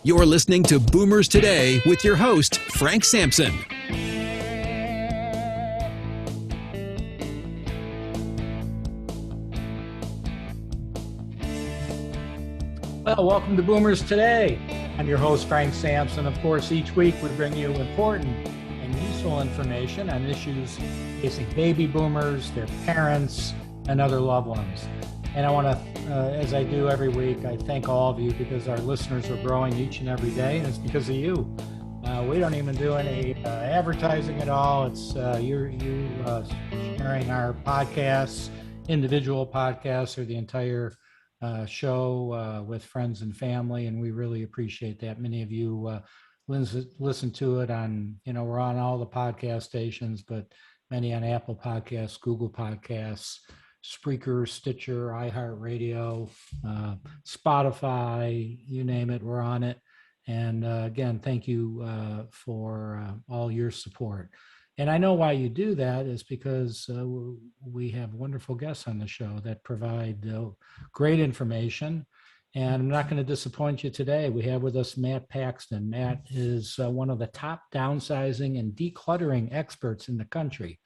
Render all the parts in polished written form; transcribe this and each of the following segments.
You're listening to Boomers Today with your host, Frank Sampson. Well, welcome to Boomers Today. I'm your host, Frank Sampson. Of course, each week we bring you important and useful information on issues facing baby boomers, their parents, and other loved ones. And I want to, as I do every week, I thank all of you because our listeners are growing each and every day, and it's because of you. We don't even do any advertising at all. It's you sharing our podcasts, individual podcasts, or the entire show with friends and family, and we really appreciate that. Many of you listen to it on, we're on all the podcast stations, but many on Apple Podcasts, Google Podcasts, Spreaker, Stitcher, iHeartRadio, Spotify, you name it, we're on it. And again, thank you for all your support. And I know why you do that is because we have wonderful guests on the show that provide great information. And I'm not going to disappoint you today. We have with us Matt Paxton. Matt is one of the top downsizing and decluttering experts in the country.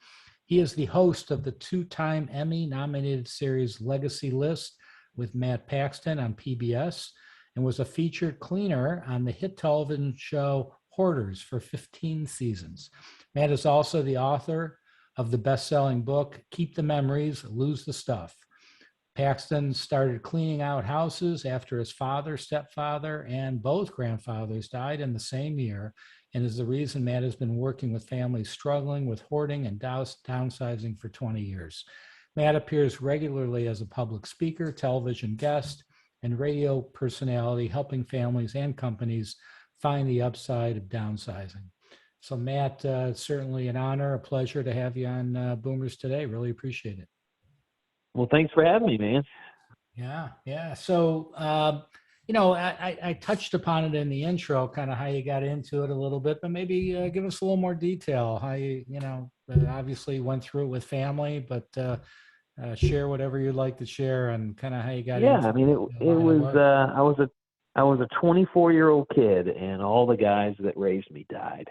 He is the host of the two-time Emmy-nominated series Legacy List with Matt Paxton on PBS and was a featured cleaner on the hit television show HOARDERS for 15 seasons. Matt is also the author of the best-selling book, Keep the Memories, Lose the Stuff. Paxton started cleaning out houses after his father, stepfather, and both grandfathers died in the same year, and is the reason Matt has been working with families struggling with hoarding and downsizing for 20 years. Matt appears regularly as a public speaker, television guest, and radio personality, helping families and companies find the upside of downsizing. So Matt, it's certainly an honor, a pleasure to have you on Boomers Today. Really appreciate it. Well, thanks for having me, man. Yeah. So, I touched upon it in the intro, kind of how you got into it a little bit, but maybe give us a little more detail, how you obviously went through it with family, but share whatever you'd like to share and kind of how you got into it. Yeah, I mean, I was a 24-year-old kid, and all the guys that raised me died.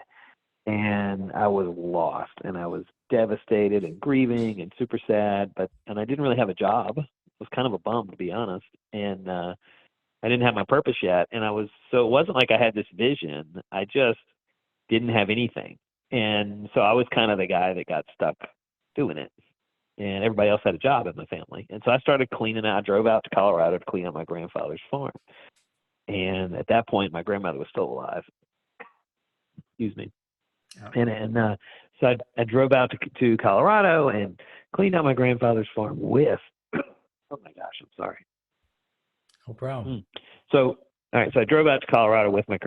And I was lost, and I was devastated and grieving and super sad, and I didn't really have a job. It was kind of a bum, to be honest. And I didn't have my purpose yet. And so it wasn't like I had this vision. I just didn't have anything. And so I was kind of the guy that got stuck doing it. And everybody else had a job in my family. And so I started cleaning out. I drove out to Colorado to clean out my grandfather's farm. And at that point, my grandmother was still alive. Excuse me. So I drove out to Colorado and cleaned out my grandfather's farm with, oh my gosh, I'm sorry. No problem. So I drove out to Colorado with my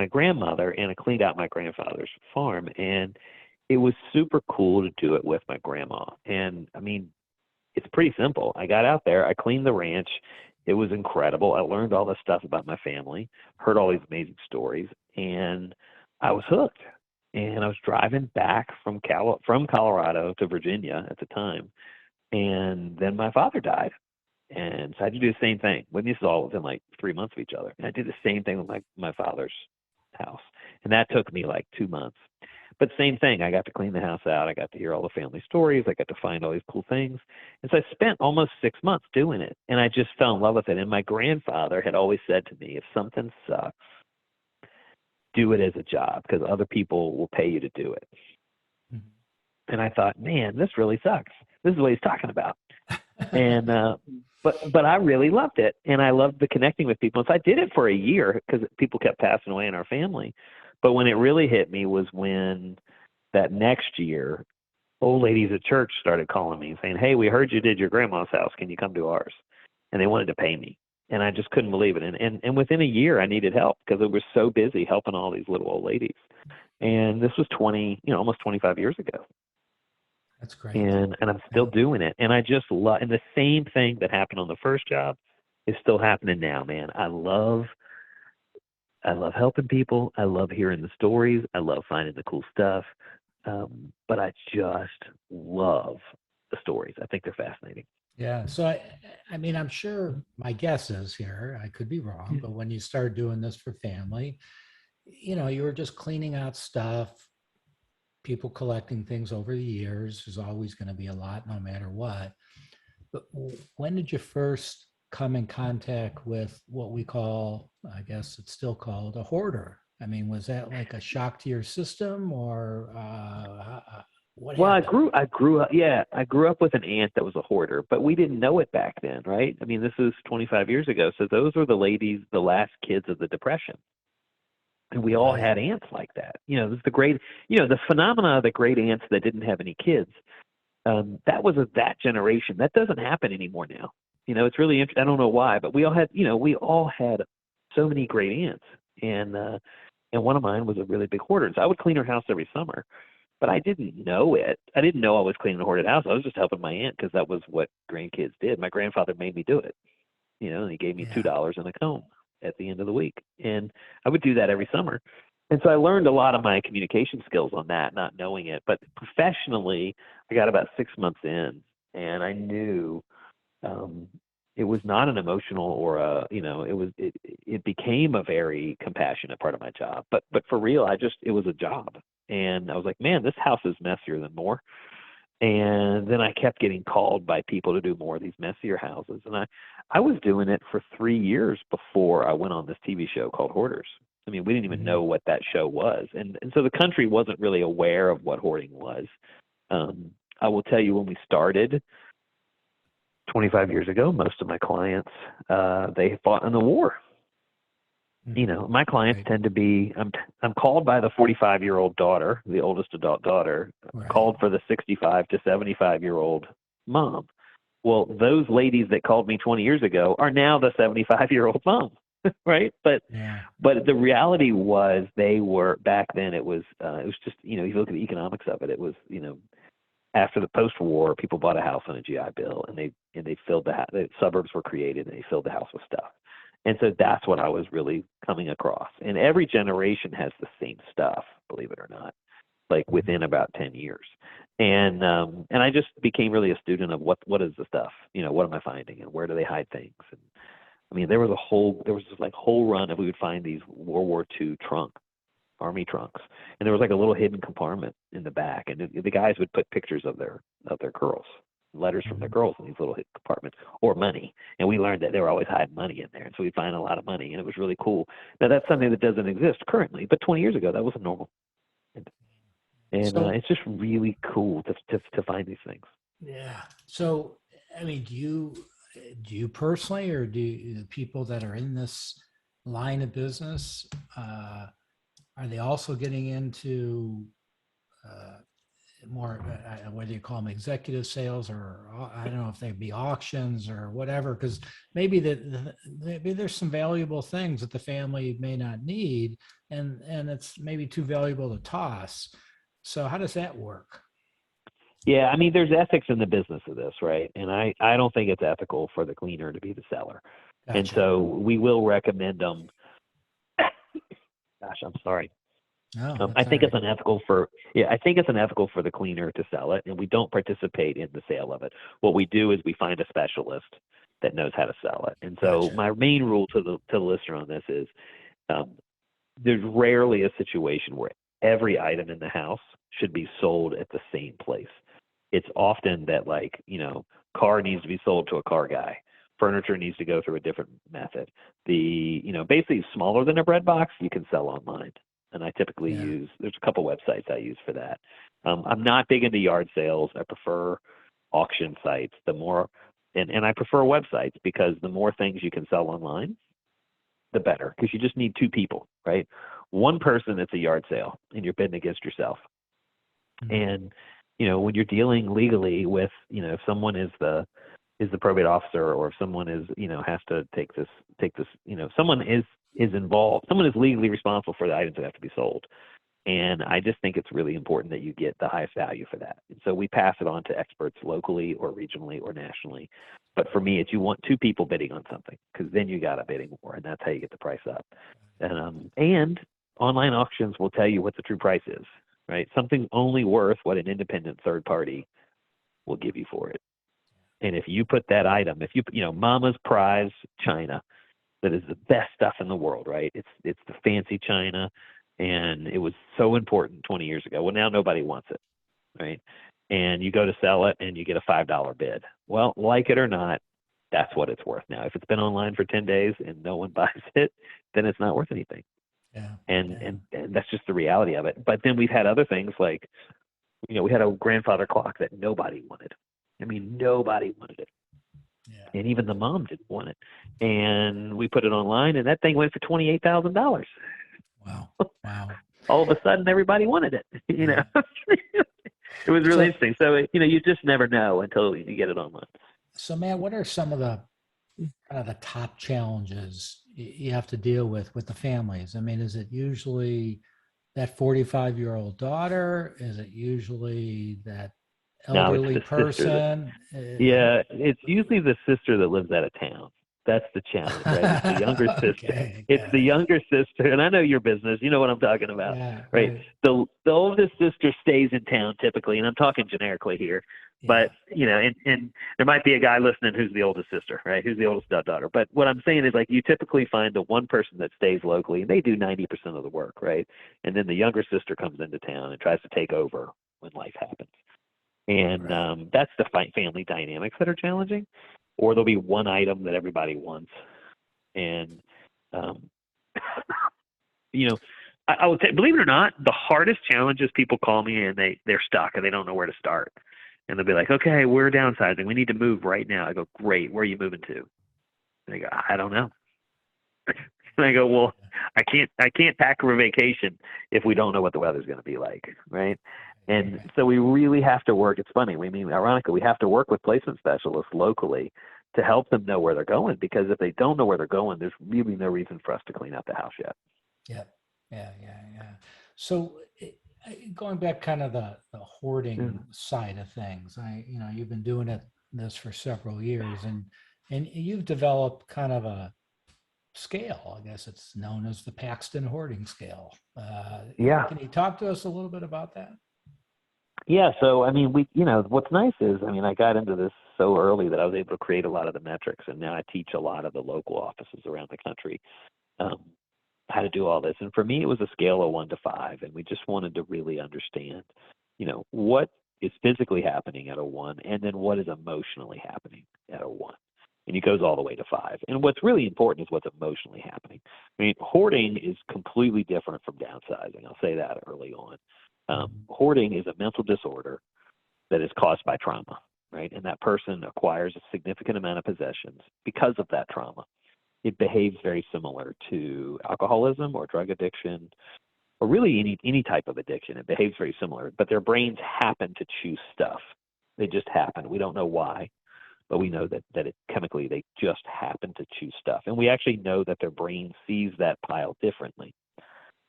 grandmother, and I cleaned out my grandfather's farm. And it was super cool to do it with my grandma. And I mean, it's pretty simple. I got out there, I cleaned the ranch. It was incredible. I learned all this stuff about my family, heard all these amazing stories, and I was hooked. And I was driving back from Colorado to Virginia at the time. And then my father died. And so I had to do the same thing. This is all within like 3 months of each other. And I did the same thing with my father's house. And that took me like 2 months. But same thing. I got to clean the house out. I got to hear all the family stories. I got to find all these cool things. And so I spent almost 6 months doing it. And I just fell in love with it. And my grandfather had always said to me, if something sucks, do it as a job because other people will pay you to do it. Mm-hmm. And I thought, man, this really sucks. This is what he's talking about. And but I really loved it, and I loved the connecting with people. So I did it for a year because people kept passing away in our family. But when it really hit me was when that next year, old ladies at church started calling me and saying, hey, we heard you did your grandma's house. Can you come to ours? And they wanted to pay me. And I just couldn't believe it. And within a year, I needed help because I was so busy helping all these little old ladies. And this was almost 25 years ago. That's great. And I'm still doing it. And I just love, and the same thing that happened on the first job is still happening now, man. I love helping people. I love hearing the stories. I love finding the cool stuff. But I just love the stories. I think they're fascinating. Yeah. So, I mean, I'm sure my guess is here, I could be wrong, but when you started doing this for family, you were just cleaning out stuff, people collecting things over the years. There's always going to be a lot no matter what. But when did you first come in contact with what we call, I guess it's still called a hoarder? I mean, was that like a shock to your system, or what Well, happened? I grew up with an aunt that was a hoarder, but we didn't know it back then, right? I mean, this is 25 years ago. So those were the ladies, the last kids of the Depression. And we all Right. had aunts like that. This is the great, the phenomena of the great aunts that didn't have any kids. That was of that generation. That doesn't happen anymore now. It's really interesting. I don't know why, but we all had so many great aunts. And one of mine was a really big hoarder. So I would clean her house every summer, but I didn't know it. I didn't know I was cleaning a hoarded house. I was just helping my aunt because that was what grandkids did. My grandfather made me do it, and he gave me Yeah. $2 and a comb at the end of the week. And I would do that every summer. And so I learned a lot of my communication skills on that, not knowing it. But professionally, I got about 6 months in, and I knew it was not an emotional or it became a very compassionate part of my job. But for real, it was a job. And I was like, man, this house is messier than more. And then I kept getting called by people to do more of these messier houses. And I was doing it for 3 years before I went on this TV show called Hoarders. I mean, we didn't even Mhm. know what that show was. And so the country wasn't really aware of what hoarding was. I will tell you, when we started 25 years ago, most of my clients, they fought in the war. My clients Right. tend to be, I'm called by the 45-year-old daughter, the oldest adult daughter, Right. called for the 65 to 75-year-old mom. Well, those ladies that called me 20 years ago are now the 75-year-old mom, right? But Yeah. the reality was, they were, back then, it was just, if you look at the economics of it, it was, after the post-war, people bought a house on a GI Bill, and they filled the suburbs were created, and they filled the house with stuff. And so that's what I was really coming across. And every generation has the same stuff, believe it or not, like within about 10 years. And I just became really a student of what is the stuff, what am I finding, and where do they hide things? And I mean, there was this like whole run of, we would find these World War II army trunks, and there was like a little hidden compartment in the back, and the guys would put pictures of their girls, letters from their Mhm. girls, in these little hidden compartments, or money. And we learned that they were always hiding money in there, and so we'd find a lot of money, and it was really cool. Now that's something that doesn't exist currently, but 20 years ago that wasn't normal. And So, it's just really cool to find these things. yeah. So, I mean, do you personally, or the people that are in this line of business, uh, are they also getting into uh, more, whether you call them executive sales, or I don't know if they'd be auctions or whatever, because maybe there's some valuable things that the family may not need, and it's maybe too valuable to toss. So how does that work? Yeah, I mean, there's ethics in the business of this, right? And I don't think it's ethical for the cleaner to be the seller. And Gotcha. so we will recommend them. Gosh, I'm sorry. Oh, I that's all think it's right. unethical for yeah, I think it's unethical for the cleaner to sell it, and we don't participate in the sale of it. What we do is we find a specialist that knows how to sell it. And so Gotcha. my main rule to the listener on this is, um, there's rarely a situation where every item in the house should be sold at the same place. It's often that, like, car needs to be sold to a car guy. Furniture needs to go through a different method. Basically smaller than a bread box, you can sell online. And I typically Yeah. there's a couple websites I use for that. I'm not big into yard sales. I prefer auction sites. And I prefer websites, because the more things you can sell online, the better, because you just need two people, right? One person, it's a yard sale, and you're bidding against yourself. Mhm. And when you're dealing legally with, if someone is the probate officer, or if someone is, has to take this, someone is involved, someone is legally responsible for the items that have to be sold. And I just think it's really important that you get the highest value for that. And so we pass it on to experts locally or regionally or nationally. But for me, it's, you want two people bidding on something, because then you got a bidding war, and that's how you get the price up. And online auctions will tell you what the true price is, right? Something's only worth what an independent third party will give you for it. And if you put that item, if you know, Mama's prize china, that is the best stuff in the world, right? It's the fancy china, and it was so important 20 years ago. Well, now nobody wants it, right? And you go to sell it, and you get a $5 bid. Well, like it or not, that's what it's worth now. If it's been online for 10 days and no one buys it, then it's not worth anything. Yeah. And that's just the reality of it. But then we've had other things like, you know, we had a grandfather clock that nobody wanted. I mean, nobody wanted it. Yeah. And even the mom didn't want it. And we put it online, and that thing went for $28,000. Wow. Wow. All of a sudden, everybody wanted it. You know, it was really So- interesting. So, you know, you just never know until you get it online. So, Matt, what are some of the kind of the top challenges you have to deal with the families? I mean, is it usually that 45-year-old daughter? Is it usually that No, it's elderly the sister person? Yeah, it's usually the sister that lives out of town. That's the challenge, right? It's the younger sister. Okay, It's got the it. younger sister, and I know your business. You know what I'm talking about, Yeah, right? The oldest sister stays in town typically, and I'm talking generically here. But you know, and there might be a guy listening who's the oldest sister, right? Who's the oldest daughter. But what I'm saying is, like, you typically find the one person that stays locally, and they do 90% of the work, right? And then the younger sister comes into town and tries to take over when life happens. And that's the family dynamics that are challenging. Or there'll be one item that everybody wants. And, you know, I would say, believe it or not, the hardest challenge is people call me and they're stuck and they don't know where to start. And they'll be like, okay, we're downsizing. We need to move right now. I go, great. Where are you moving to? And they go, I don't know. And I go, well, I can't pack for a vacation if we don't know what the weather's going to be like, right? And so we really have to work. It's funny. Ironically, we have to work with placement specialists locally to help them know where they're going, because if they don't know where they're going, there's really no reason for us to clean out the house yet. Yeah. So going back kind of the hoarding side of things, you've been doing this for several years, and you've developed kind of a scale. I guess it's known as the Paxton hoarding scale. Can you talk to us a little bit about that? Yeah. So, what's nice is, I got into this so early that I was able to create a lot of the metrics, and now I teach a lot of the local offices around the country how to do all this. And for me, it was a scale of 1 to 5, and we just wanted to really understand, what is physically happening at a 1, and then what is emotionally happening at a 1. And it goes all the way to 5. And what's really important is what's emotionally happening. Hoarding is completely different from downsizing. I'll say that early on. Hoarding is a mental disorder that is caused by trauma, right? And that person acquires a significant amount of possessions because of that trauma. It behaves very similar to alcoholism or drug addiction, or really any type of addiction. It behaves very similar, but their brains happen to choose stuff. They just happen. We don't know why, but we know that it chemically, they just happen to choose stuff. And we actually know that their brain sees that pile differently.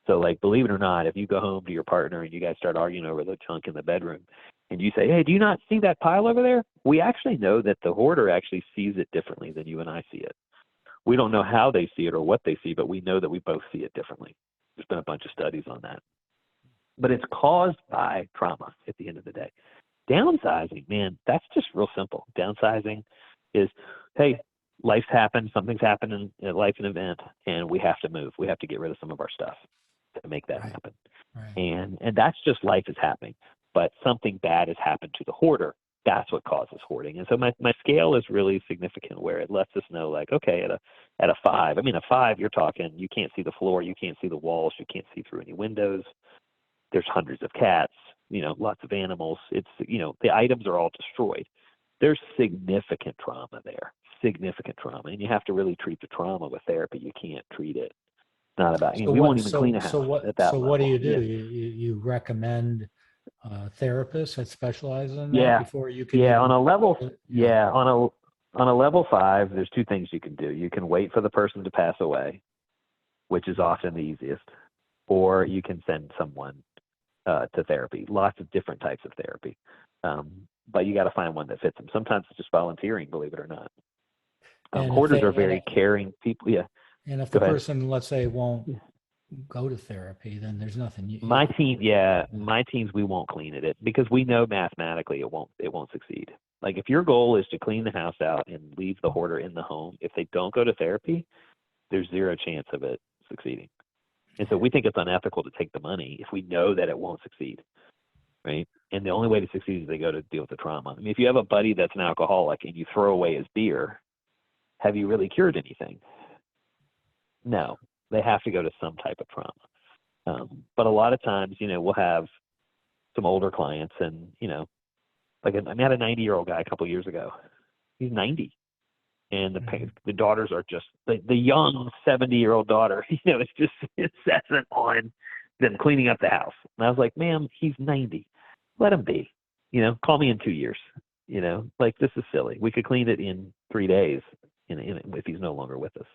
So, like, believe it or not, if you go home to your partner and you guys start arguing over the junk in the bedroom, and you say, hey, do you not see that pile over there? We actually know that the hoarder actually sees it differently than you and I see it. We don't know how they see it or what they see, but we know that we both see it differently. There's been a bunch of studies on that. But it's caused by trauma at the end of the day. Downsizing, man, that's just real simple. Downsizing is, hey, life's happened, something's happened in life, an event, and we have to move. We have to get rid of some of our stuff to make that happen. Right. And that's just life is happening. But something bad has happened to the hoarder. That's what causes hoarding. And so my scale is really significant, where it lets us know, like, okay, at a 5, a 5, you're talking, you can't see the floor, you can't see the walls, you can't see through any windows. There's hundreds of cats, lots of animals. It's, the items are all destroyed. There's significant trauma there, significant trauma. And you have to really treat the trauma with therapy. You can't treat it. It's not about, we won't even clean a house at that level. What do you do? You recommend therapists that specialize in that before you can on a level on a level 5, there's 2 things you can do. You can wait for the person to pass away, which is often the easiest, or you can send someone to therapy. Lots of different types of therapy, but you got to find one that fits them. Sometimes it's just volunteering, believe it or not. Hoarders are very caring people. And if the person, let's say, won't go to therapy, then there's nothing. My teams, we won't clean it because we know mathematically it won't succeed. Like if your goal is to clean the house out and leave the hoarder in the home, if they don't go to therapy, there's zero chance of it succeeding. And so we think it's unethical to take the money if we know that it won't succeed, right? And the only way to succeed is they go to deal with the trauma. I mean, if you have a buddy that's an alcoholic and you throw away his beer, have you really cured anything? No, they have to go to some type of trauma. But a lot of times, we'll have some older clients and, like I met a 90-year-old guy a couple of years ago. He's 90. And the daughters are just, the young 70-year-old daughter, it's just incessant on them cleaning up the house. And I was like, ma'am, he's 90. Let him be. Call me in 2 years. Like this is silly. We could clean it in 3 days if he's no longer with us.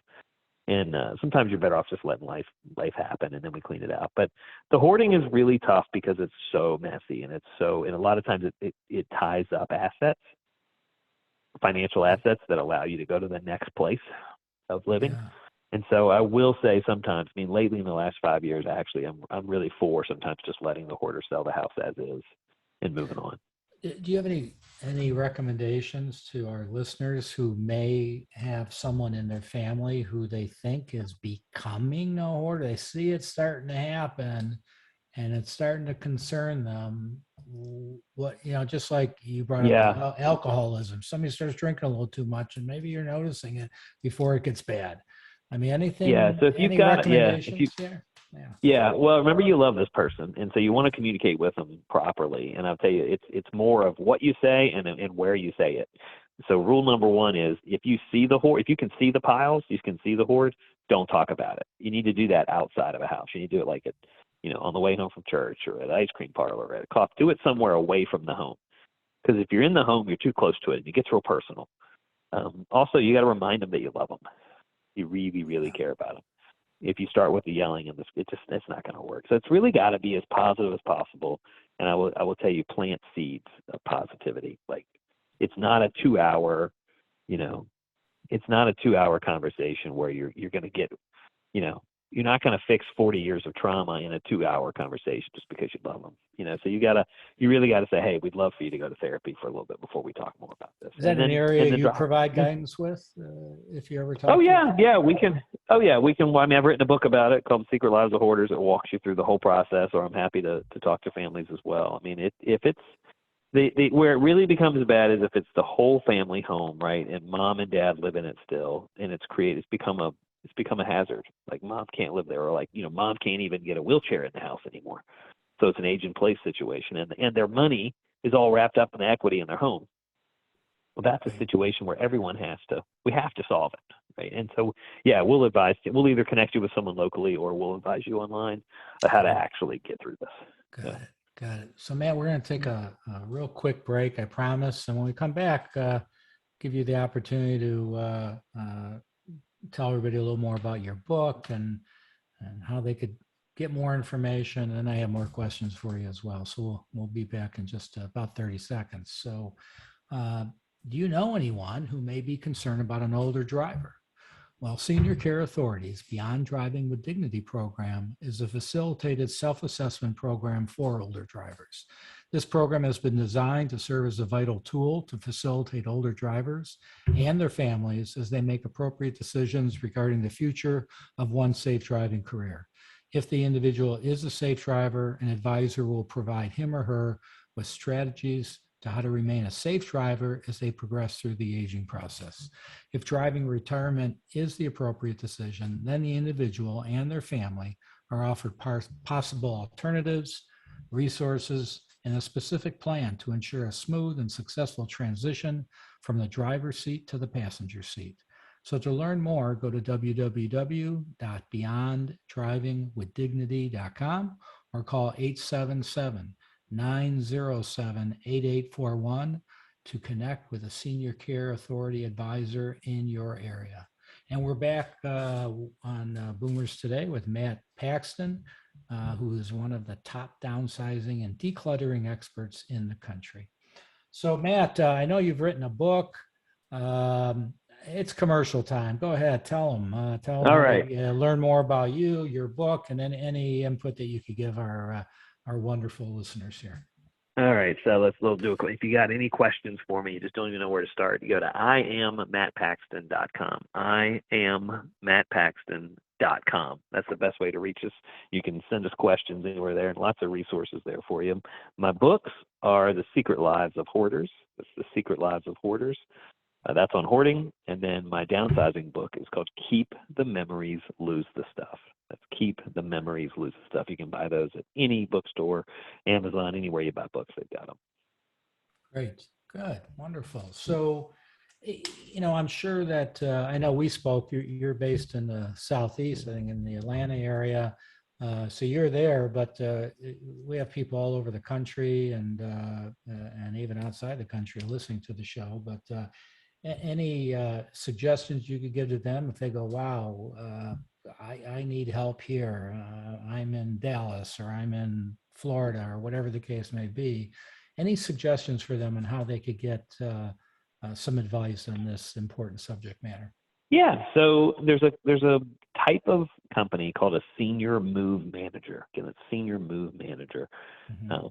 And sometimes you're better off just letting life happen, and then we clean it out. But the hoarding is really tough because it's so messy, and and a lot of times it ties up assets, financial assets that allow you to go to the next place of living. Yeah. And so I will say sometimes, lately in the last 5 years, actually, I'm really for sometimes just letting the hoarder sell the house as is and moving on. Do you have any recommendations to our listeners who may have someone in their family who they think is becoming a hoarder? They see it starting to happen and it's starting to concern them. What, just like you brought up alcoholism, somebody starts drinking a little too much and maybe you're noticing it before it gets bad. Anything? Yeah. So if you've got, well, remember you love this person. And so you want to communicate with them properly. And I'll tell you, it's more of what you say and where you say it. So rule number one is if you see the hoard, if you can see the piles, you can see the hoard, don't talk about it. You need to do that outside of a house. You need to do it like on the way home from church or at an ice cream parlor or at a coffee. Do it somewhere away from the home. Because if you're in the home, you're too close to it and it gets real personal. Also, you got to remind them that you love them. You really, really care about them. If you start with the yelling and it's not going to work. So it's really got to be as positive as possible. And I will tell you, plant seeds of positivity. Like it's not a 2-hour, it's not a 2-hour conversation where you're going to get, you're not going to fix 40 years of trauma in a 2-hour conversation just because you love them. So you really got to say, hey, we'd love for you to go to therapy for a little bit before we talk more about this. Is that an area you provide guidance with if you ever talk? We can. I've written a book about it called Secret Lives of Hoarders. It walks you through the whole process, or I'm happy to talk to families as well. If it's where it really becomes bad is if it's the whole family home, right? And mom and dad live in it still, and it's become a hazard. Like mom can't live there, or like, mom can't even get a wheelchair in the house anymore. So it's an age in place situation, and their money is all wrapped up in the equity in their home. Well, that's a situation where we have to solve it, right? And so, we'll advise you. We'll either connect you with someone locally or we'll advise you online on how to actually get through this. Got it. So Matt, we're going to take a real quick break, I promise. And when we come back, give you the opportunity to tell everybody a little more about your book and how they could get more information. And I have more questions for you as well. So we'll be back in just about 30 seconds. So do you know anyone who may be concerned about an older driver? Well, Senior Care Authority's Beyond Driving with Dignity program is a facilitated self-assessment program for older drivers. This program has been designed to serve as a vital tool to facilitate older drivers and their families as they make appropriate decisions regarding the future of one's safe driving career. If the individual is a safe driver, an advisor will provide him or her with strategies to how to remain a safe driver as they progress through the aging process. If driving retirement is the appropriate decision, then the individual and their family are offered possible alternatives, resources, and a specific plan to ensure a smooth and successful transition from the driver's seat to the passenger seat. So to learn more, go to www.beyonddrivingwithdignity.com or call 877-907-8841 to connect with a Senior Care Authority advisor in your area. And we're back on Boomers Today with Matt Paxton, who is one of the top downsizing and decluttering experts in the country. So Matt, I know you've written a book. It's commercial time. Go ahead, tell them. All right. Learn more about you, your book, and then any input that you could give our wonderful listeners here. All right, so let's do it. If you got any questions for me, you just don't even know where to start, you go to IamMattPaxton.com. IamMattPaxton.com. That's the best way to reach us. You can send us questions anywhere there, and lots of resources there for you. My books are The Secret Lives of Hoarders. It's The Secret Lives of Hoarders. That's on hoarding. And then my downsizing book is called Keep the Memories, Lose the Stuff. That's Keep the Memories, Lose the Stuff. You can buy those at any bookstore, Amazon, anywhere you buy books, they've got them. Great. Good. Wonderful. So, I'm sure that I know we spoke. You're based in the Southeast, I think, in the Atlanta area. So you're there, but we have people all over the country and even outside the country listening to the show. But any suggestions you could give to them if they go, wow, I need help here. I'm in Dallas or I'm in Florida or whatever the case may be. Any suggestions for them on how they could get some advice on this important subject matter? Yeah, so there's a type of company called a senior move manager. Again, it's senior move manager. Mm-hmm.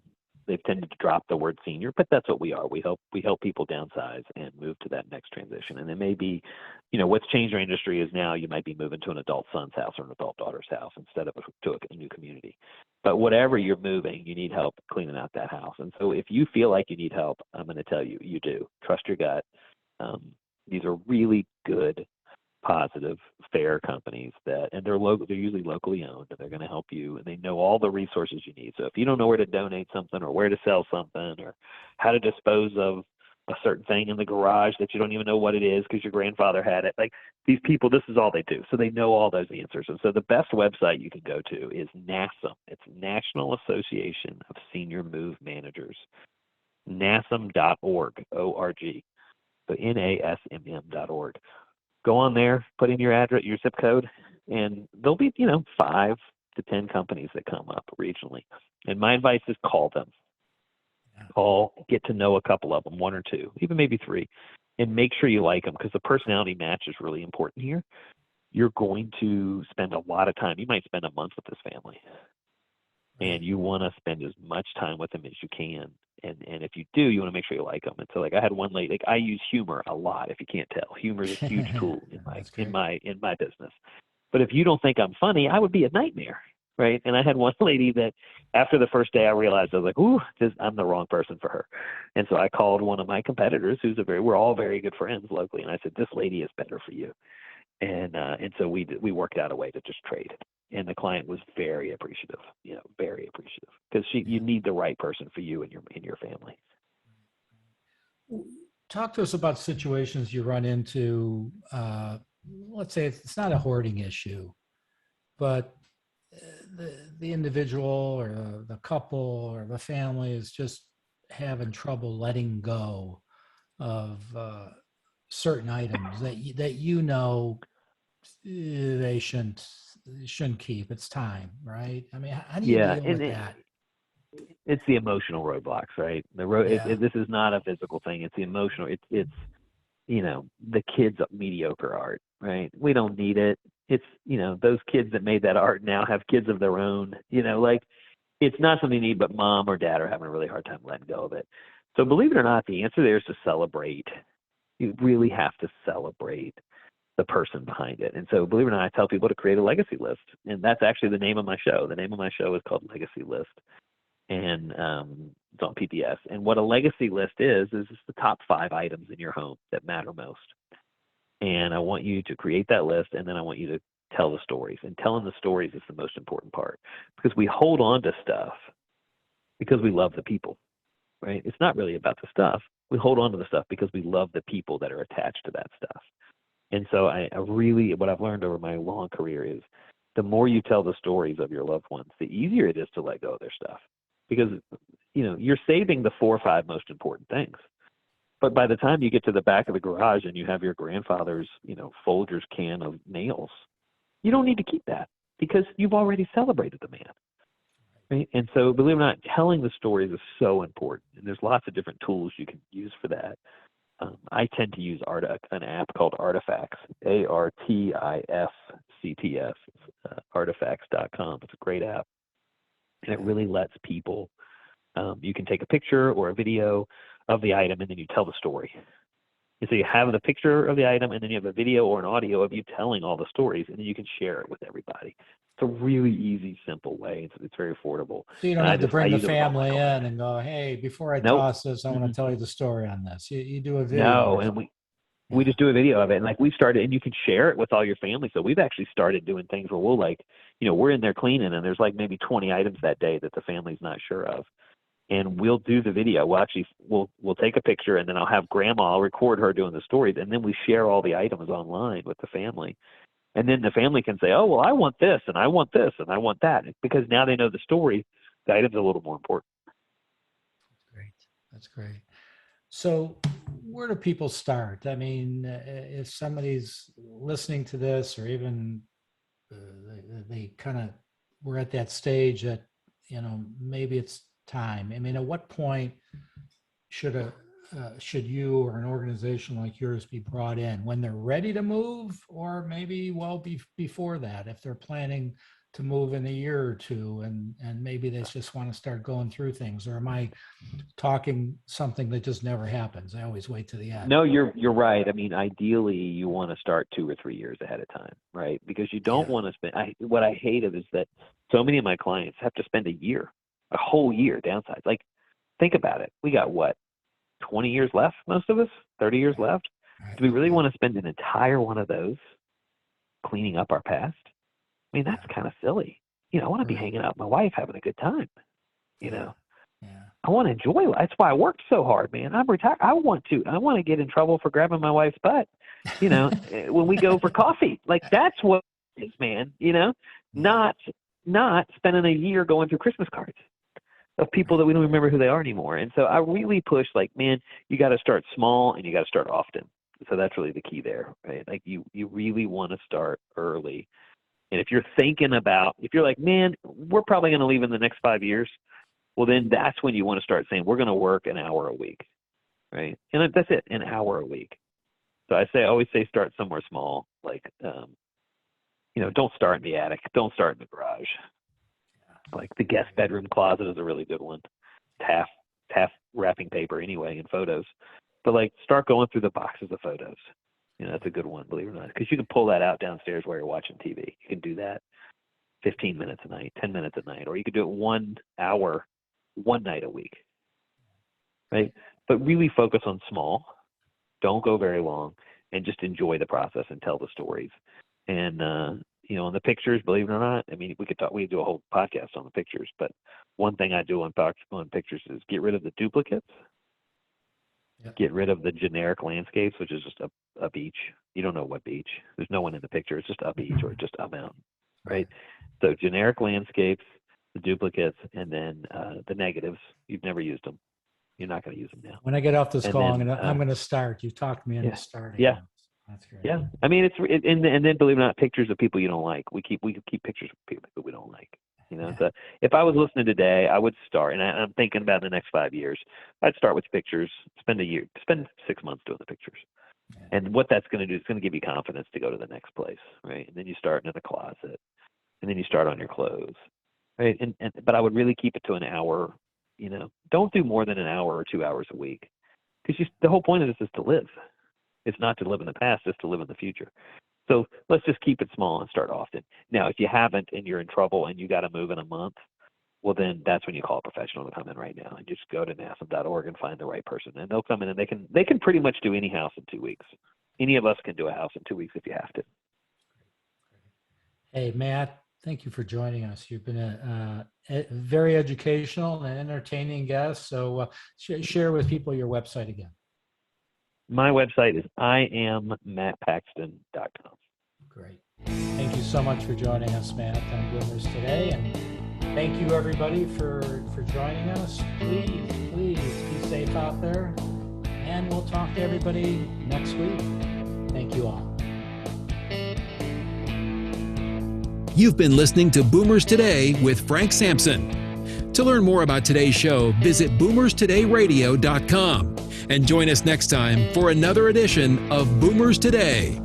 They've tended to drop the word senior, but that's what we are. We help people downsize and move to that next transition. And it may be, what's changed our industry is now you might be moving to an adult son's house or an adult daughter's house instead of to a new community. But whatever you're moving, you need help cleaning out that house. And so if you feel like you need help, I'm going to tell you, you do. Trust your gut. These are really good, positive, fair companies and they're usually locally owned, and they're going to help you, and they know all the resources you need. So if you don't know where to donate something or where to sell something or how to dispose of a certain thing in the garage that you don't even know what it is because your grandfather had it, like these people, this is all they do. So they know all those answers. And so the best website you can go to is NASM. It's National Association of Senior Move Managers. NASM.org, O-R-G. So NASMM.org. Go on there, put in your address, your zip code, and there'll be, 5 to 10 companies that come up regionally. And my advice is call them. Get to know a couple of them, 1 or 2, even maybe 3, and make sure you like them, because the personality match is really important here. You're going to spend a lot of time. You might spend a month with this family, and you want to spend as much time with them as you can. And if you do, you want to make sure you like them. And so, like, I had one lady. Like, I use humor a lot. If you can't tell, humor is a huge tool in my business. But if you don't think I'm funny, I would be a nightmare, right? And I had one lady that, after the first day, I realized I was like, "Ooh, I'm the wrong person for her." And so I called one of my competitors, we're all very good friends locally, and I said, "This lady is better for you." And so we worked out a way to just trade. And the client was very appreciative, very appreciative, because you need the right person for you and your family. Talk to us about situations you run into. Let's say it's not a hoarding issue, but the individual or the couple or the family is just having trouble letting go of certain items that they shouldn't keep. It's time, right? I mean, how do you deal with that? It's the emotional roadblocks, right? This is not a physical thing. It's the emotional. It's the kids' mediocre art, right? We don't need it. It's those kids that made that art now have kids of their own. Like, it's not something you need, but mom or dad are having a really hard time letting go of it. So believe it or not, the answer there is to celebrate. You really have to celebrate the person behind it. And so, believe it or not, I tell people to create a legacy list. And that's actually the name of my show. The name of my show is called Legacy List. And it's on PBS. And what a legacy list is the top 5 items in your home that matter most. And I want you to create that list, and then I want you to tell the stories. And telling the stories is the most important part, because we hold on to stuff because we love the people, right? It's not really about the stuff. We hold on to the stuff because we love the people that are attached to that stuff. And so what I've learned over my long career is the more you tell the stories of your loved ones, the easier it is to let go of their stuff, because, you're saving the 4 or 5 most important things. But by the time you get to the back of the garage and you have your grandfather's, Folgers can of nails, you don't need to keep that, because you've already celebrated the man. Right? And so, believe it or not, telling the stories is so important. And there's lots of different tools you can use for that. I tend to use an app called Artifacts, ARTIFCTS, artifacts.com. It's a great app. And it really lets people You can take a picture or a video of the item, and then you tell the story. And so you have the picture of the item, and then you have a video or an audio of you telling all the stories, and then you can share it with everybody. It's a really easy, simple way. It's very affordable. So you don't have to bring the family in and go, hey, before I toss this, I want to tell you the story on this. You do a video. No, and we just do a video of it. And like we started, and you can share it with all your family. So we've actually started doing things where we'll we're in there cleaning, and there's like maybe 20 items that day that the family's not sure of. And we'll do the video. We'll take a picture, and then I'll have I'll record her doing the stories, and then we share all the items online with the family. And then the family can say, oh, well, I want this, and I want this, and I want that. Because now they know the story, the item's a little more important. That's great. So where do people start? I mean, if somebody's listening to this, or even they kind of were at that stage that, maybe it's time. I mean, at what point should you or an organization like yours be brought in? When they're ready to move, or maybe before that, if they're planning to move in a year or two, and maybe they just want to start going through things? Or am I talking something that just never happens? I always wait to the end. No, you're right. I mean, ideally you want to start 2 or 3 years ahead of time, right? Because you don't want to spend, what I hate is that so many of my clients have to spend a whole year downsize. Like, think about it. We got 20 years left, most of us, 30 years left. Do we really want to spend an entire one of those cleaning up our past? I mean, that's kind of silly. I want to be hanging out with my wife, having a good time. I want to enjoy life. That's why I worked so hard, man. I'm retired. I want to get in trouble for grabbing my wife's butt, when we go for coffee. Like, that's what it is, man, not spending a year going through Christmas cards of people that we don't remember who they are anymore. And so I really push, like, man, you got to start small and you got to start often. So that's really the key there, right? Like, you really want to start early. And if you're like, man, we're probably going to leave in the next 5 years, well, then that's when you want to start saying, we're going to work an hour a week, right? And that's it, an hour a week. So I always say start somewhere small, like, don't start in the attic. Don't start in the garage. Like, the guest bedroom closet is a really good one. It's half wrapping paper anyway, and photos. But, like, start going through the boxes of photos. That's a good one, believe it or not, because you can pull that out downstairs while you're watching TV. You can do that 15 minutes a night, 10 minutes a night, or you could do it 1 hour, one night a week, right? But really focus on small. Don't go very long, and just enjoy the process and tell the stories. And, on the pictures, believe it or not, I mean, we could do a whole podcast on the pictures, but one thing I do on pictures is get rid of the duplicates. Get rid of the generic landscapes, which is just a beach. You don't know what beach. There's no one in the picture. It's just a beach or just a mountain, right? So generic landscapes, the duplicates, and then the negatives. You've never used them. You're not going to use them now. When I get off this call, I'm going to start. You talked me into starting. Yeah. That's great. Yeah. I mean, and then believe it or not, pictures of people you don't like. We keep pictures of people that we don't like. So if I was listening today, I would start, and I'm thinking about the next 5 years, I'd start with pictures, spend 6 months doing the pictures. And what that's going to do is going to give you confidence to go to the next place, right? And then you start in the closet, and then you start on your clothes, right? But I would really keep it to an hour. Don't do more than an hour or 2 hours a week, because the whole point of this is to live. It's not to live in the past, it's to live in the future. So let's just keep it small and start often. Now, if you haven't and you're in trouble and you got to move in a month, well, then that's when you call a professional to come in right now, and just go to NASM.org and find the right person. And they'll come in, and they can pretty much do any house in 2 weeks. Any of us can do a house in 2 weeks if you have to. Hey, Matt, thank you for joining us. You've been a very educational and entertaining guest. So share with people your website again. My website is IamMattPaxton.com. Great. Thank you so much for joining us, Matt, on Boomers Today. And thank you, everybody, for joining us. Please be safe out there. And we'll talk to everybody next week. Thank you all. You've been listening to Boomers Today with Frank Sampson. To learn more about today's show, visit boomerstodayradio.com and join us next time for another edition of Boomers Today.